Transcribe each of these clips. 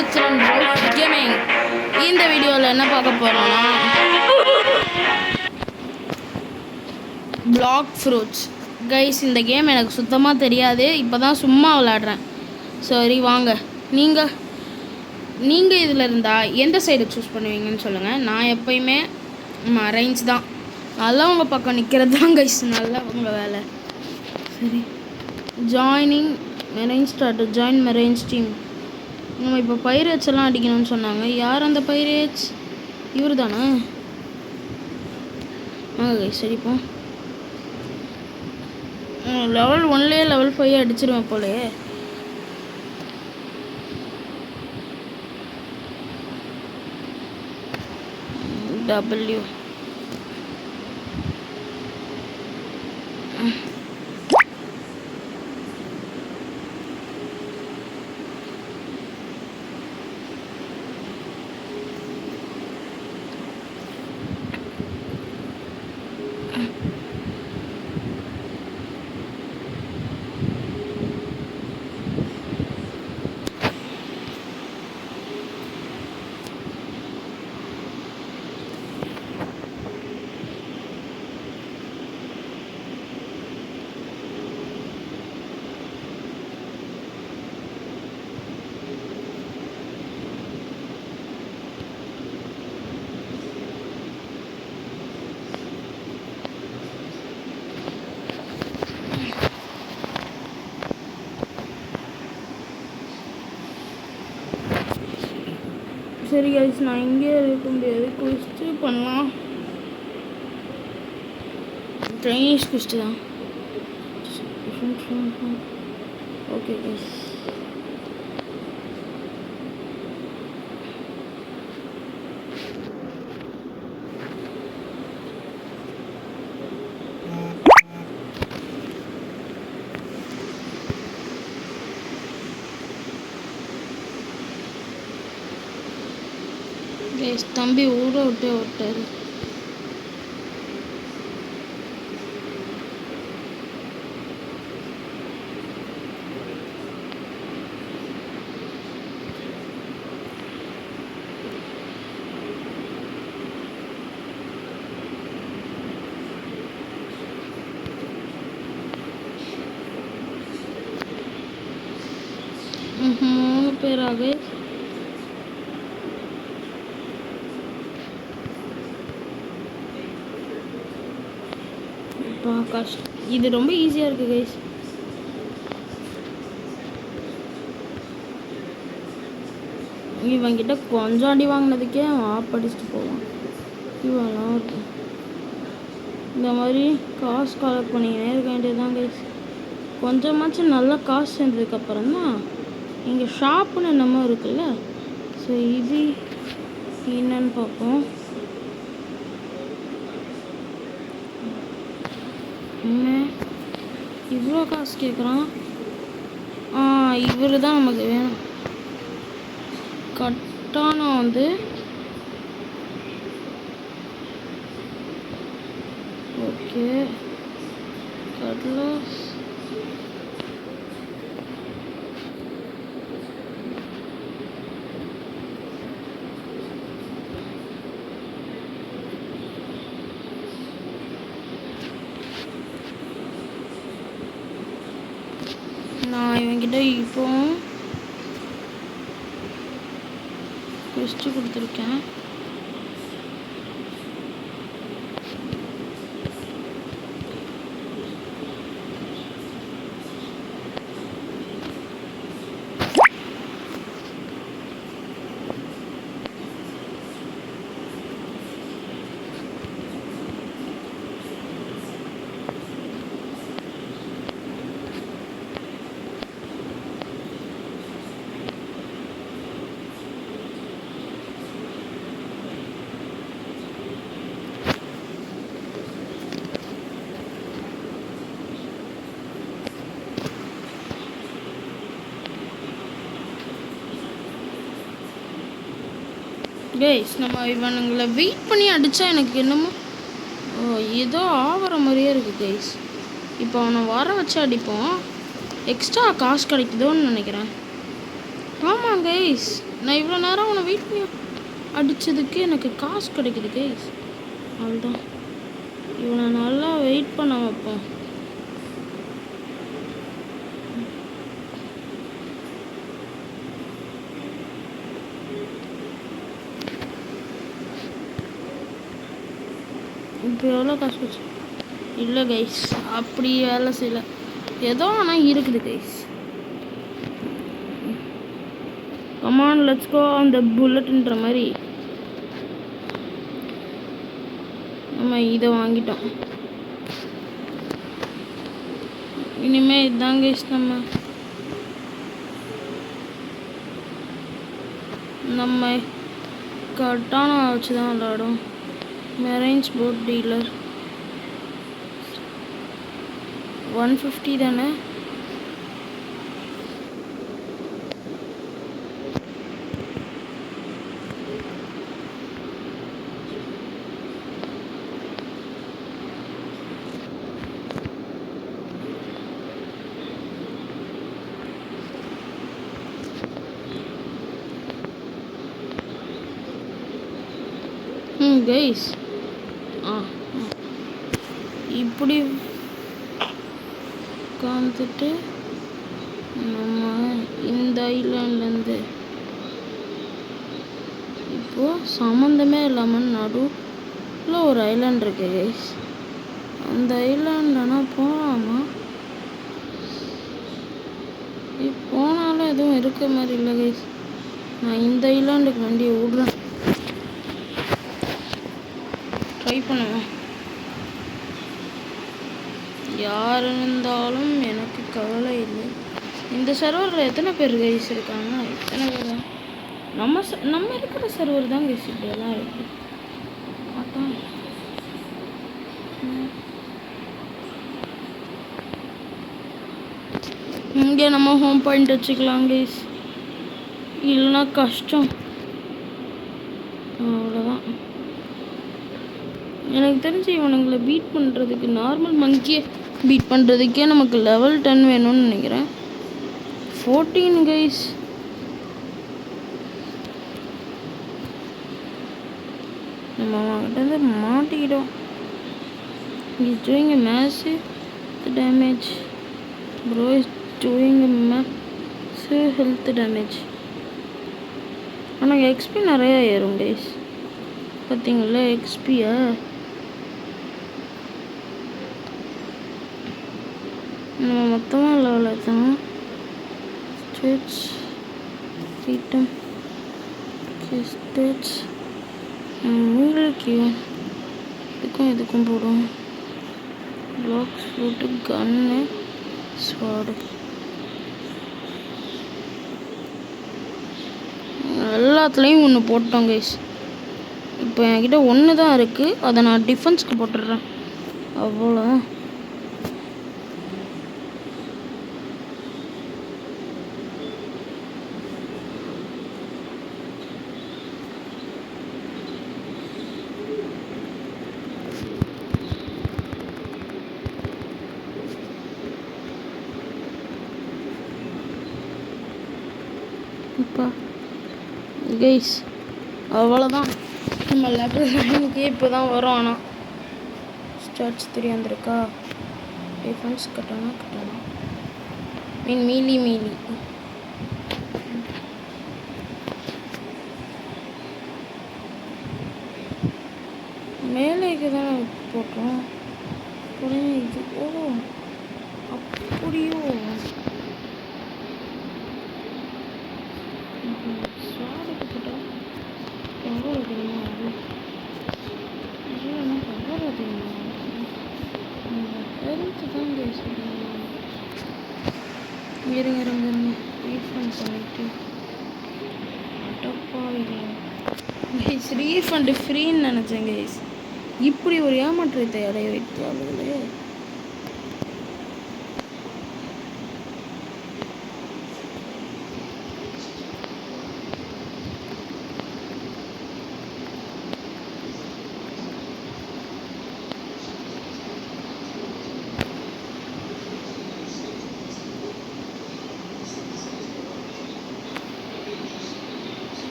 Richland Rose Gaming. இந்த வீடியோவில் என்ன பார்க்க போகிறோன்னா பிளாக் ஃப்ரூட்ஸ் கைஸ். இந்த கேம் எனக்கு சுத்தமாக தெரியாது, இப்போ தான் சும்மா விளாட்றேன். சரி வாங்க, நீங்கள் இதில் இருந்தால் எந்த சைடு சூஸ் பண்ணுவீங்கன்னு சொல்லுங்கள். நான் எப்போயுமே மரைன்ஸ் தான், நல்லா உங்கள் பக்கம் நிற்கிறது தான் கைஸ், நல்லா உங்கள் வேலை. சரி, joining marines start, join marines team. நம்ம இப்போ பைரேட்ஸ் எல்லாம் அடிக்கணும்னு சொன்னாங்க. யார் அந்த பைரேட்ஸ்? இவர் தானே? கைஸ் அடிப்போம். லெவல் 1லேயே லெவல் 5 அடிச்சிருவேன் போலே. W சரி கைஸ், நான் இங்கே இருக்க முடியாது, குவிஸ்ட்டு பண்ணலாம். ட்ரைனிஷ் குவிஸ்ட்டு தான். ஓகே கைஸ், தம்பி ஊற விட்டே விட்டாரு. மூணு பேராக இது ரொம்ப ஈஸியாக இருக்குது கைஸ். இவங்கிட்ட கொஞ்சம் அடி வாங்கினதுக்கே அவன் ஆப்படிச்சுட்டு போவான். இவெல்லாம் இந்த மாதிரி காசு கலெக்ட் பண்ணிக்கினே இருக்க வேண்டியதுதான் கைஸ். கொஞ்சமாச்சும் நல்லா காசு சேர்ந்ததுக்கப்புறம் தான் இங்கே ஷாப்புன்னு என்னமோ இருக்குல்ல. ஸோ இது என்னன்னு பார்ப்போம். இவ்வளோ காசு கேட்குறான். இவர் தான் நமக்கு வேணும். கட்டானா வந்து ஓகே கடலோஸ் நான் இவங்கிட்ட இப்போ குவெஸ்ட் கொடுத்துருக்கேன். கைஸ் நம்ம இவனுங்களை வெயிட் பண்ணி அடித்தா எனக்கு என்னமோ ஏதோ ஆகிற மாதிரியே இருக்குது கைஸ். இப்போ அவனை வர வச்சு அடிப்போம், எக்ஸ்ட்ரா காசு கிடைக்குதோன்னு நினைக்கிறேன். ஆமாம் கைஸ், நான் இவ்வளோ நேரம் அவனை வெயிட் பண்ணி அடித்ததுக்கு எனக்கு காசு கிடைக்குது கைஸ். அவ்வளோதான், இவனை நல்லா வெயிட் பண்ண வைப்போம். இப்போ எவ்வளோ காசு வச்சு? இல்லை கைஸ், அப்படி வேலை செய்யலை. ஏதோ ஆனால் இருக்குது கைஸ். கமான் லெட்ஸ் கோ அந்த புல்லட்ன்ற மாதிரி நம்ம இதை வாங்கிட்டோம். இனிமேல் இதுதான் கைஸ், நம்ம கட்டான வச்சு தான் விளாடும். மெரைன்ஸ் போட் டீலர் 150 தானே? கைஸ் இப்படி உட்காந்துட்டு நம்ம இந்த ஐலாண்ட்லேருந்து இப்போது சம்மந்தமே இல்லாமல் நடுவில் ஒரு ஐலாண்ட் இருக்கு கைஸ். அந்த ஐலாண்ட்னா போகலாமா? போனாலும் எதுவும் இருக்க மாதிரி இல்லை கைஸ். நான் இந்த ஐலாண்டுக்கு வண்டியை விடுறேன், ட்ரை பண்ணுவேன். யார் இருந்தாலும் எனக்கு கவலை இல்லை. இந்த சர்வரில் எத்தனை பேர் கைஸ் இருக்காங்க? எத்தனை பேர்? நம்ம இருக்கிற சர்வர் தான் கைஸ் இப்படியெல்லாம் இருக்கு. அதான் இங்கே நம்ம ஹோம் பாயிண்ட் வச்சுக்கலாம் கைஸ், இல்லைன்னா கஷ்டம். அவ்வளோதான். எனக்கு தெரிஞ்சு இவனுங்களை பீட் பண்ணுறதுக்கு, நார்மல் மங்கியை பீட் பண்ணுறதுக்கே நமக்கு லெவல் 10 வேணும்னு நினைக்கிறேன். 14 கைஸ். நம்ம அவங்ககிட்ட மாட்டிக்கிட்டோம். Is doing a massive damage. Bro is doing a massive health damage. ஆனால் எக்ஸ்பி நிறையா ஏறும் கைஸ். பார்த்தீங்களா எக்ஸ்பியா? நம்ம மொத்தமாக லெவல் ஏற்றணும். ஸ்டேட்ஸ் ஐட்டம் ஸ்டேட்ஸ் உங்களுக்கு இதுக்கும் போடும். பிளாக்ஸ் ஃப்ரூட்டு கன்னு ஸ்வாடு எல்லாத்துலேயும் ஒன்று போட்டோம் கைஸ். இப்போ என்கிட்ட ஒன்று தான் இருக்குது, அதை நான் டிஃபென்ஸ்க்கு போட்டுடுறேன். அவ்வளோதான். இப்போ கைஸ் அவ்வளோதான். நம்ம லெவல் 9க்கு இப்போ தான் வரும். ஆனால் ஸ்டார்ட்ஸ் 3 வந்திருக்கா. டிஃபென்ஸ் கட்டணும் மீலி மேலேக்கு தானே போட்டோம். உடனே இது அப்படியோ ஸ்வாடுக்கு போட்டால் பவர் அதிகமாக ஆகும். இல்லைன்னா பவர் அதிகமாக ஆகும். ஹெல்த்து தான் பேசுகிறேன். இருங்க ரீஃபண்ட் பண்ணிவிட்டு அட்டப்பா இல்லை கைஸ், ரீஃபண்டு ஃப்ரீன்னு நினச்சேன் கைஸ். இப்படி ஒரு ஏமாற்றத்தை அடைய வைத்து அவர்களே.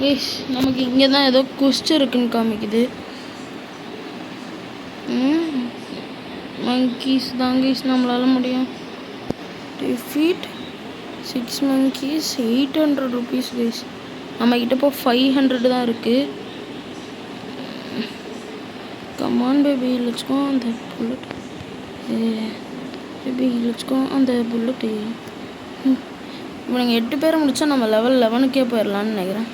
கைஸ் நமக்கு இங்கே தான் ஏதோ குஸ்ட் இருக்குன்னு காமிக்குது. மங்கீஸ் தான் கைஸ் நம்மளால முடியும். Defeat 6 monkeys 800 rupees guys. நம்மக்கிட்ட இப்போ 500 தான் இருக்குது. Come on baby let's go on the bullet. Baby let's go on the bullet. இப்போ நீங்கள் 8 பேரை முடித்தா நம்ம லெவல் 11க்கே போயிடலான்னு நினைக்கிறேன்.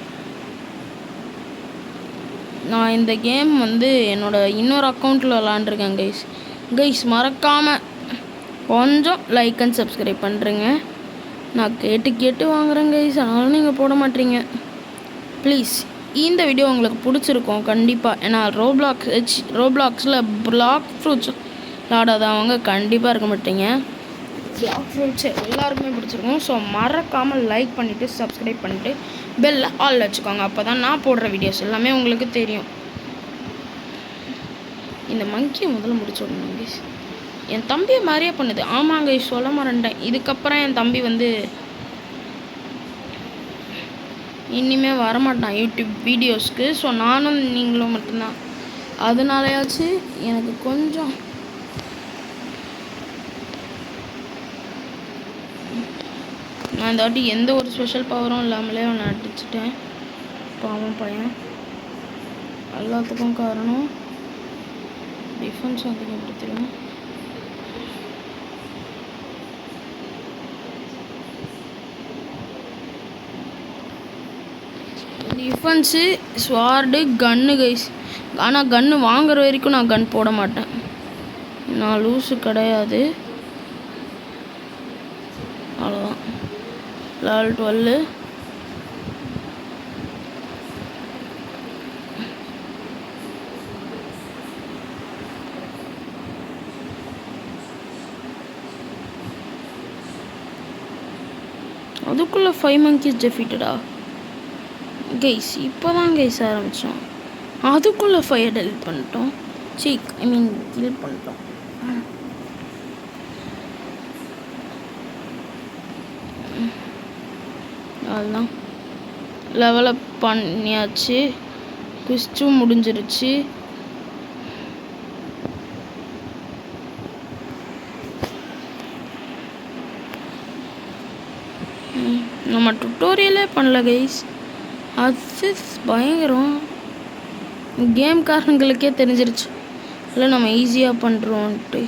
நான் இந்த கேம் வந்து என்னோடய இன்னொரு அக்கௌண்ட்டில் விளாண்டுருக்கேன் கைஸ் மறக்காமல் கொஞ்சம் லைக் அண்ட் சப்ஸ்கிரைப் பண்ணுறேங்க. நான் கேட்டு வாங்குறேன் கைஸ், ஆனாலும் நீங்கள் போட மாட்டீங்க. ப்ளீஸ் இந்த வீடியோ உங்களுக்கு பிடிச்சிருக்கும் கண்டிப்பாக. ஏன்னா ரோப்ளாக்ஸில் பிளாக் ஃப்ரூட்ஸ் விளாடாதவங்க கண்டிப்பாக இருக்க மாட்டீங்க. பிளாக் ஃப்ரூட்ஸ் எல்லாருக்குமே பிடிச்சிருக்கும். ஸோ மறக்காமல் லைக் பண்ணிவிட்டு சப்ஸ்கிரைப் பண்ணிவிட்டு பெல்ல ஆல் வச்சுக்கோங்க. அப்போ தான் நான் போடுற வீடியோஸ் எல்லாமே உங்களுக்கு தெரியும். இந்த மங்கியை முதல்ல முடிச்சு விடணும் கைஸ். என் தம்பியை மாதிரியே பண்ணுது. ஆமாங்க சொல்ல மறந்துட்டேன். இதுக்கப்புறம் என் தம்பி வந்து இனிமேல் வரமாட்டான் யூடியூப் வீடியோஸ்க்கு. ஸோ நானும் நீங்களும் மட்டும்தான். அதனாலயாச்சு எனக்கு கொஞ்சம் நான் இந்த வாட்டி எந்த ஒரு ஸ்பெஷல் பவரும் இல்லாமலே அவனை அடிச்சிட்டேன். பாவம் பையன். எல்லாத்துக்கும் காரணம் டிஃபென்ஸ் அதிகப்படுத்திடும். டிஃபென்ஸு ஸ்வார்டு கன்னு கைஸ். ஆனால் கன்று வாங்குற வரைக்கும் நான் கன் போட மாட்டேன். நான் லூஸு கிடையாது. அவ்வளோதான். லெவல் 12 அதுக்குள்ளே 5 monkeys defeated-ஆ கைஸ்? இப்போ தான் கைஸ் ஆரம்பித்தோம், அதுக்குள்ளே 5 டெலிட் பண்ணிட்டோம். கில் பண்ணிட்டோம். அதுதான் லெவலப் பண்ணியாச்சு. குவிஸ்டும் முடிஞ்சிருச்சு. நம்ம டுட்டோரியலே பண்ணல கைஸ். அது பயங்கரம். கேம்காரங்களுக்கே தெரிஞ்சிருச்சு இல்லை நம்ம ஈஸியாக பண்ணுறோன்ட்டு.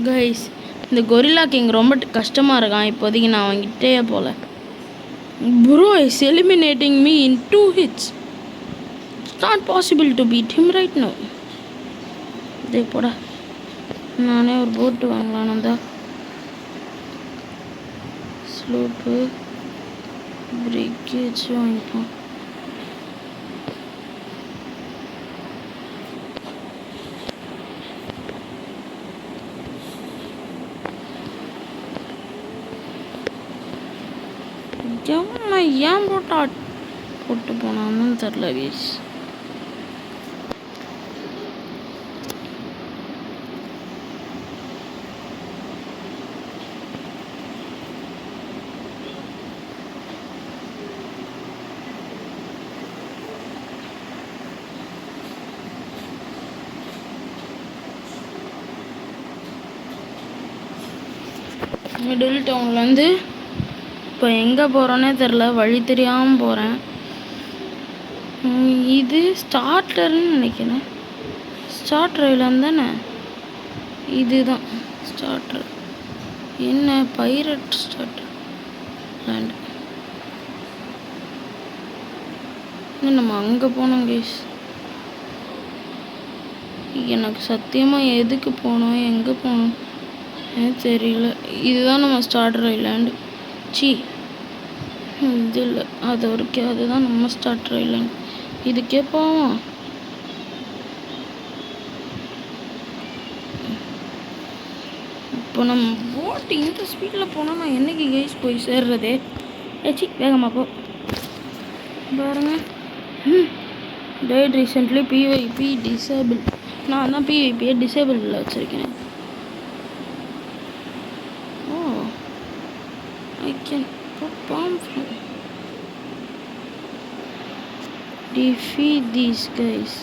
கைஸ் இந்த கொரில்லா கிங் ரொம்ப கஷ்டமாக இருக்கான் இப்போதைக்கு. நான் அவங்கிட்டே போல. Bro is eliminating me in 2 hits. It's not possible to beat him right now. இதே போடா. நானே ஒரு போட்டு வாங்கலாம் தான். ஸ்லோப்பு பிரேக் வச்சு வாங்கிப்போம். நான் ஏன் போட்டு போனான்னு தெரில வீஸ். மிடில் டவுன்லேருந்து இப்போ எங்கே போகிறோன்னே தெரில, வழி தெரியாமல் போகிறேன். இது ஸ்டார்டர்னு நினைக்கிறேன். ஸ்டார்டர் ஐலாண்ட் தானே இதுதான். ஸ்டார்டர் என்ன பைரட் ஸ்டார்டர் லேண்ட். நம்ம அங்கே போனோம் கேஸ். எனக்கு சத்தியமாக எதுக்கு போனோம் எங்கே போனோம் தெரியல. இதுதான் நம்ம ஸ்டார்டர் ஐலாண்டு. இது இல்லை அது வரைக்கும். அதுதான் நம்ம ஸ்டார்டர் ஐலாண்ட். இதுக்கே போவோம். இப்போ நம்ம போட்டு இந்த ஸ்பீடில் போனால் நான் என்னைக்கு கைஸ் போய் சேர்றதே? வேகமாக போ பாருங்க. That recently PVP disable. நான் தான் பிவைபியை டிசேபிளில் வச்சுருக்கேன். I can put bomb from. Defeat these guys.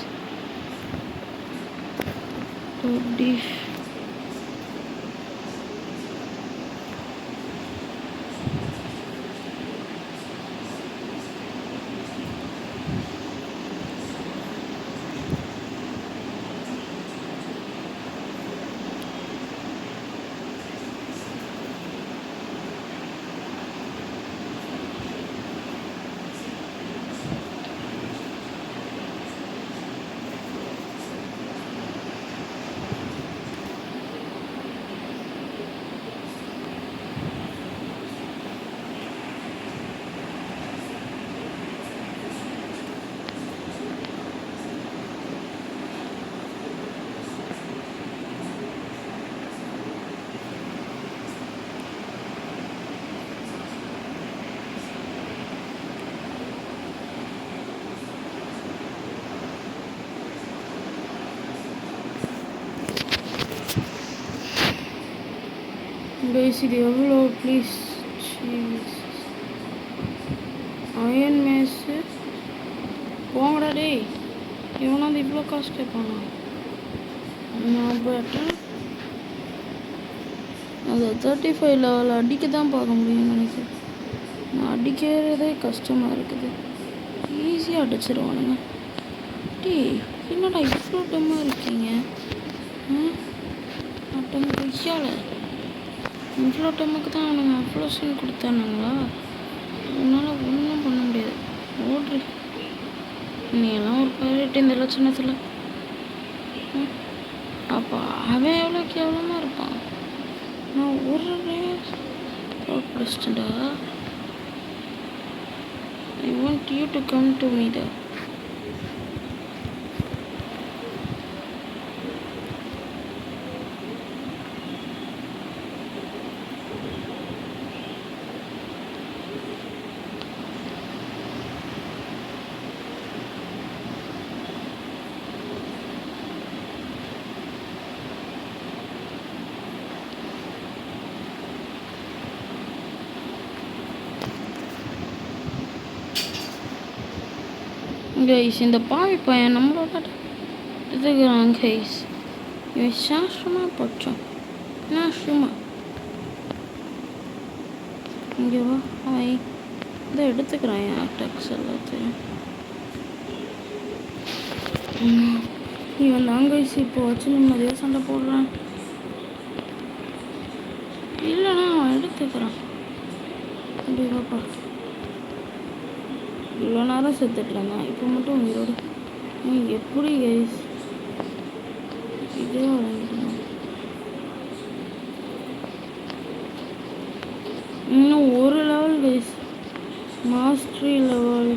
Guys, இது எவ்வளோ ப்ளீஸ்? அயன் மேஸு போங்கடா டேய். இவனாவது இவ்வளோ காசு கேட்பானா? நான் போட்டேன். அது 35 லெவல் அடிக்க தான் பார்க்க முடியும்னு நினைக்கிறேன். நான் அடிக்கிறதே கஷ்டமாக இருக்குது. ஈஸியாக அடிச்சிருவானுங்க. டேய் என்னடா இவ்வளோ டம்மாக இருக்கீங்க? அட்டம் கையால் இவ்வளோ டைமுக்கு தான் அவனுங்க அவ்வளோ சீன் கொடுத்தானுங்களா? அதனால் ஒன்றும் பண்ண முடியாது. ஓடுறி நீ எல்லாம் ஒரு பைரட் இந்த லட்சணத்தில். அப்போ அவன் எவ்வளோ கேவலமாக இருப்பான். நான் ஒரு பிடிச்சிட்டா. I want you to come to me the. Guys இந்த பாவி பையன் நம்மளோட இதுக்குறான் கைஸ். இவன் சாஸ்திரமாக போச்சோம். நாசுமா இங்கே வா. ஹாய் இதை எடுத்துக்கிறான் என் அட்டாக்ஸ் எல்லாத்தையும். இவன் தான் கைஸ் இப்போ வச்சு நிம்மதியாக சண்டை போடுறான். இல்லைண்ணா அவன் எடுத்துக்கிறான். கண்டிப்பாப்பா. இவ்வளோ நேரம் செத்துட்டு இருந்தேன், இப்போ மட்டும் உயிரோடு எப்படி கைஸ் இதே வழங்கிக்கணும். இன்னும் ஒரு லெவல் கைஸ், மாஸ்டரி லெவல்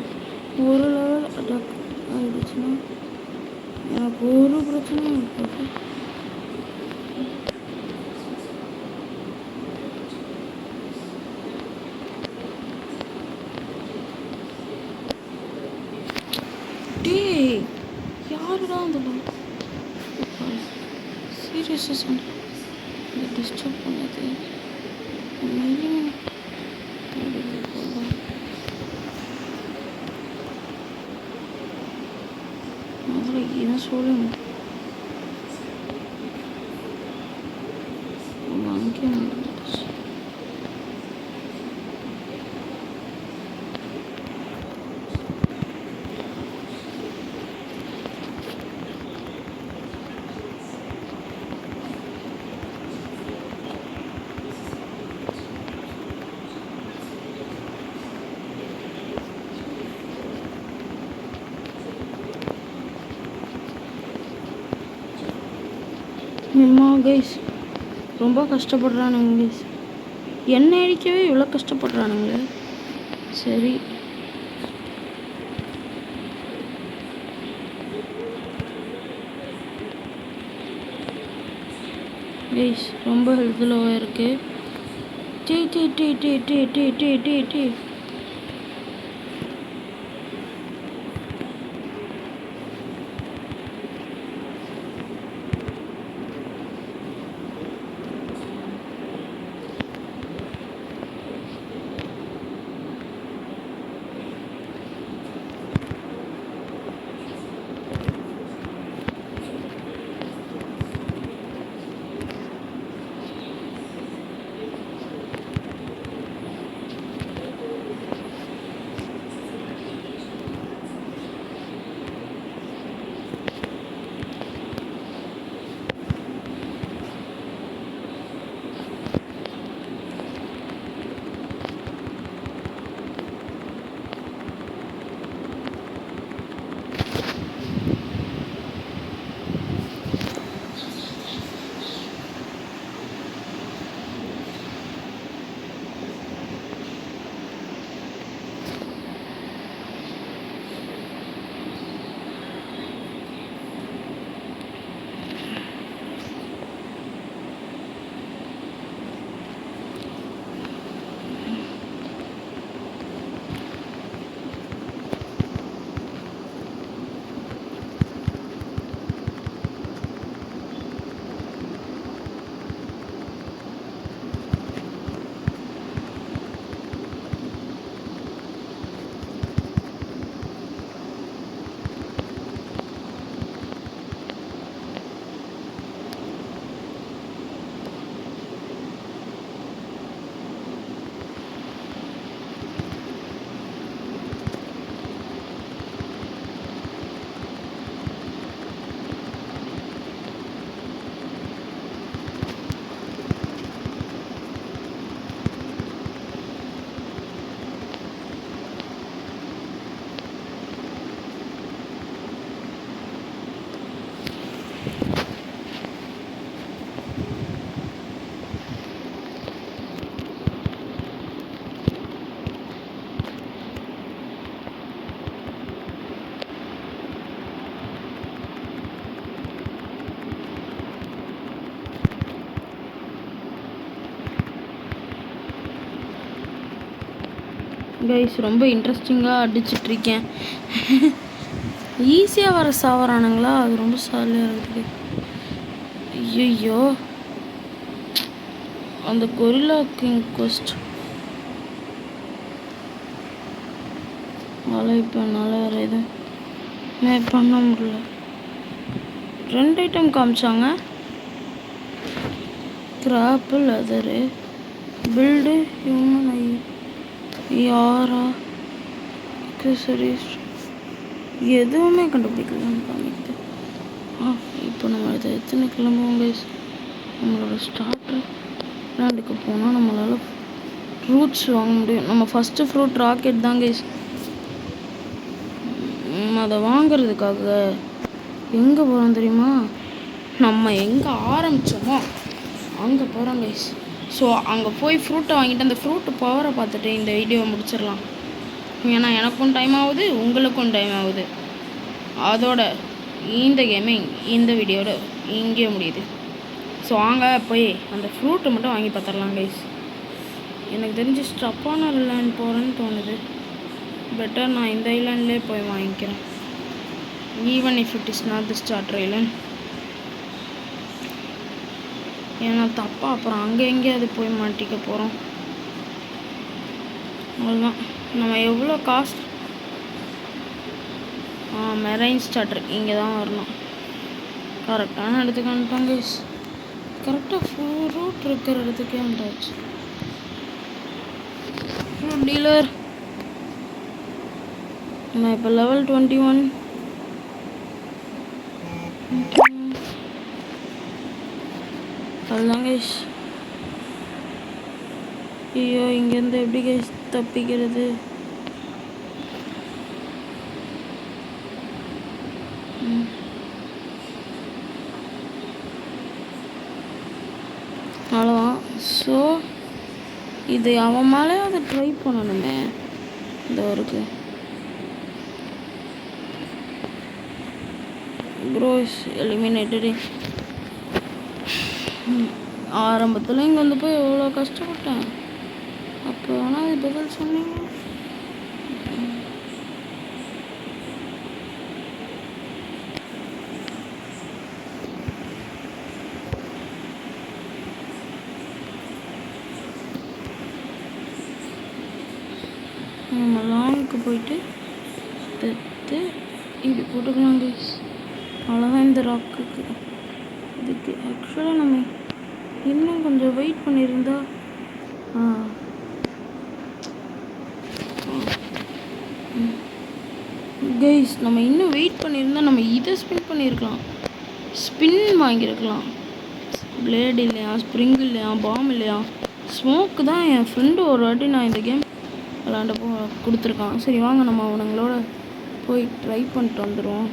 ஒரு லெவல் அட்டாக் ஆகிடுச்சுன்னா எனக்கு ஒரு பிரச்சனையும் இருக்காது. யாருடா அதில் சீரியஸாக சொன்ன டிஸ்டர்ப் பண்ணது அதில் இதான் சொல்லுங்க. அங்கே நடந்துச்சு. அம்மா கைஸ் ரொம்ப கஷ்டப்படுறானுங்க கைஸ். என்னை அடிக்கவே இவ்வளோ கஷ்டப்படுறானுங்களே. சரி கைஸ் ரொம்ப ஹெல்த் லோவாக இருக்குது. Tea tea tea tea tea tea tea tea tea guys ரொம்ப இன்ட்ரெஸ்டிங்காக அடிச்சிட்ருக்கேன். ஈஸியாக வர சாவரானுங்களா, அது ரொம்ப சாலியாக இருக்குது. ஐயோ அந்த கொரில்லா கிங் கொஸ்ட் இப்போ என்னால் வேறு எதுவும் பண்ண முடியல. 2 ஐட்டம் காமிச்சாங்க, கிராப்பு லெதரு பில்டு ஹியூமன் ஐ யாரா அக்சசரிஸ் எதுவுமே கண்டுபிடிக்கலான்னு காமிக்குது. இப்போ நம்ம இதை எத்தனை கிளம்புவோம் கைஸ். நம்மளோட ஸ்டார்டர் ஐலாண்டுக்கு போனால் நம்மளால் ஃப்ரூட்ஸ் வாங்க முடியும். நம்ம ஃபஸ்ட்டு ஃப்ரூட் ராக்கெட் தான் கைஸ். அதை வாங்கிறதுக்காக எங்கே போகிறோம் தெரியுமா? நம்ம எங்கே ஆரம்பித்தோமோ அங்கே போகிறோம் கைஸ். ஸோ அங்கே போய் ஃப்ரூட்டை வாங்கிட்டு அந்த ஃப்ரூட்டு பவரை பார்த்துட்டு இந்த வீடியோவை முடிச்சிடலாம். ஏன்னா எனக்கும் டைம் ஆகுது, உங்களுக்கும் டைம் ஆகுது. அதோட இந்த கேமிங் இந்த வீடியோட இங்கே முடியுது. ஸோ வாங்க போய் அந்த ஃப்ரூட்டை மட்டும் வாங்கி பார்த்துடலாம் கைஸ். எனக்கு தெரிஞ்சு ஸ்டப்பான ஐலாண்ட் போகிறேன்னு தோணுது. பெட்டர் நான் இந்த ஐலாண்ட்லேயே போய் வாங்கிக்கிறேன். Even if it is not the starter island. ஏன்னா தப்பா அப்புறம் அங்கே எங்கேயாவது போய் மாட்டிக்க போகிறோம். அவ்வளோதான். நம்ம எவ்வளோ காஸ்ட் மெரைன் ஸ்டார்டர் இங்கே தான் வரணும். கரெக்டான இடத்துக்கு வந்துட்டோம் கைஸ். கரெக்டாக ஃப்ரூட் இருக்கிற இடத்துக்கே வந்தாச்சு. Fruit dealer. நான் இப்போ லெவல் 21. அதுதான் கைஸ். ஐயோ இங்கேருந்து எப்படி கைஸ் தப்பிக்கிறது? அவ்வளோதான். ஸோ இது அவன் மேலே அதை ட்ரை பண்ணணுமே. இந்த ஒருக்கு ப்ரோஸ் எலிமினேட்டடு. ஆரம்பத்தில் இங்கே வந்து போய் எவ்வளோ கஷ்டப்பட்டேன். அப்போ வேணால் அது பதில் சொன்னீங்க. நம்ம லாங்குக்கு போயிட்டு தத்து இப்படி போட்டுக்கலாம் கைஸ். அவ்வளோதான் இந்த ராக்குக்கு. இதுக்கு ஆக்சுவலாக நம்ம இன்னும் கொஞ்சம் வெயிட் பண்ணியிருந்தா கைஸ் நம்ம இன்னும் வெயிட் பண்ணியிருந்தா நம்ம இதை ஸ்பின் பண்ணியிருக்கலாம். ஸ்பின் வாங்கியிருக்கலாம். பிளேட் இல்லையா, ஸ்ப்ரிங் இல்லையா, பாம் இல்லையா, ஸ்மோக்கு தான் என் ஃப்ரெண்டு ஒரு வாட்டி நான் இந்த கேம் விளாண்டப்போ கொடுத்துருக்கான். சரி வாங்க நம்ம அவனுங்களோட போய் ட்ரை பண்ணிட்டு வந்துடுவோம்.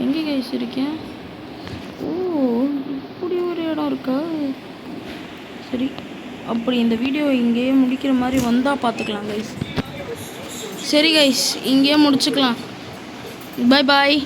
எங்கே கைஸ் இருக்கேன்? ஓ இப்படி ஒரு இடம் இருக்கா? சரி அப்படி இந்த வீடியோ இங்கேயே முடிக்கிற மாதிரி வந்தால் பார்த்துக்கலாம் கைஸ். சரி கைஸ் இங்கேயே முடிச்சுக்கலாம். பாய் பாய்.